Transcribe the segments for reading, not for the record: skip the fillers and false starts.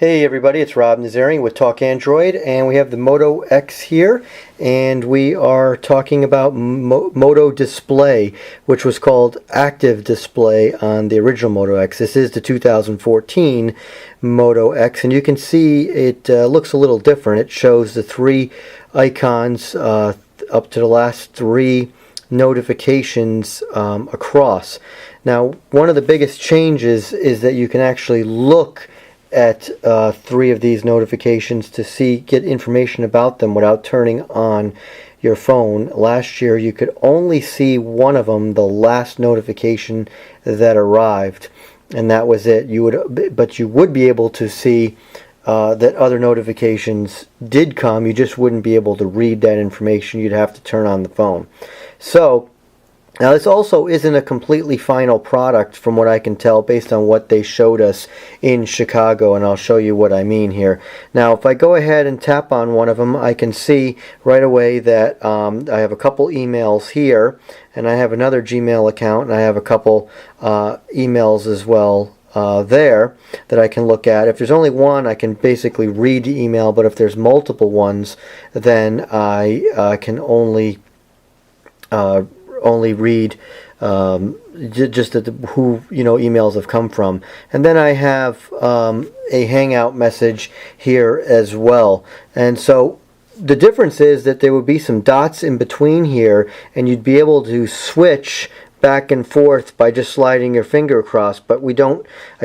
Hey everybody, it's Rob Nazarian with Talk Android, and we have the Moto X here, and we are talking about Moto Display, which was called Active Display on the original Moto X. This is the 2014 Moto X, and you can see it looks a little different. It shows the three icons up to the last three notifications across. Now, one of the biggest changes is that you can actually look at three of these notifications to get information about them without turning on your phone. Last year you could only see one of them, the last notification that arrived, and that was it. But you would be able to see that other notifications did come. You just wouldn't be able to read that information. You'd have to turn on the phone. So now, this also isn't a completely final product from what I can tell based on what they showed us in Chicago, and I'll show you what I mean here. Now, if I go ahead and tap on one of them, I can see right away that I have a couple emails here, and I have another Gmail account, and I have a couple emails as well there that I can look at. If there's only one, I can basically read the email, but if there's multiple ones, then I can only read just who emails have come from. And then I have a Hangout message here as well. And so the difference is that there would be some dots in between here, and you'd be able to switch back and forth by just sliding your finger across, but I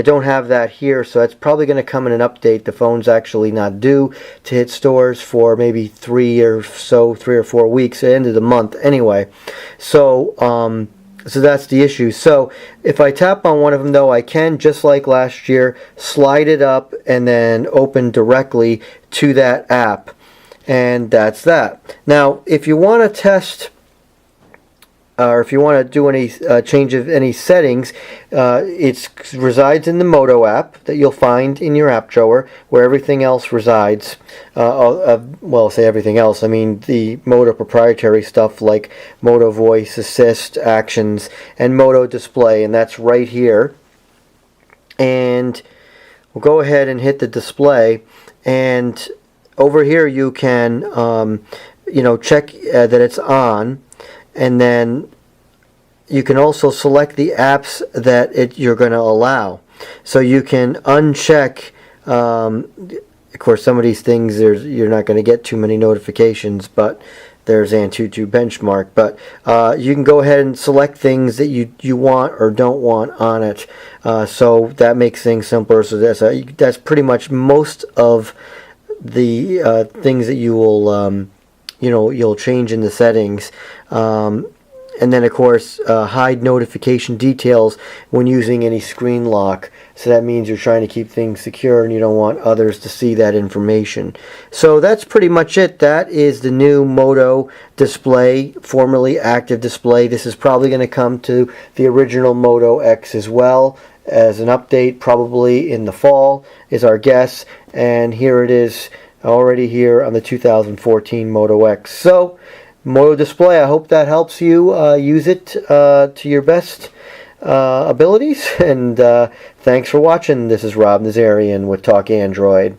don't have that here, so that's probably going to come in an update. The phone's actually not due to hit stores for maybe 3 or 4 weeks, at the end of the month anyway. So so that's the issue. So if I tap on one of them, though, I can, just like last year, slide it up and then open directly to that app, and that's that. Now, if you want to test or if you want to do any change of any settings, it resides in the Moto app that you'll find in your app drawer, where everything else resides. Well, say everything else, I mean the Moto proprietary stuff like Moto Voice, Assist, Actions, and Moto Display, and that's right here. And we'll go ahead and hit the display, and over here you can check that it's on. And then you can also select the apps that you're going to allow. So you can uncheck, of course some of these things you're not going to get too many notifications, but there's Antutu benchmark. But you can go ahead and select things that you want or don't want on it. So that makes things simpler. So that's pretty much most of the things that you will you'll change in the settings. And then of course hide notification details when using any screen lock. So that means you're trying to keep things secure and you don't want others to see that information. So that's pretty much it. That is the new Moto Display, formerly Active Display. This is probably going to come to the original Moto X as well as an update, probably in the fall is our guess. And here it is, already here on the 2014 Moto X. So Moto Display, I hope that helps you use it to your best abilities, and thanks for watching. This is Rob Nazarian with Talk Android.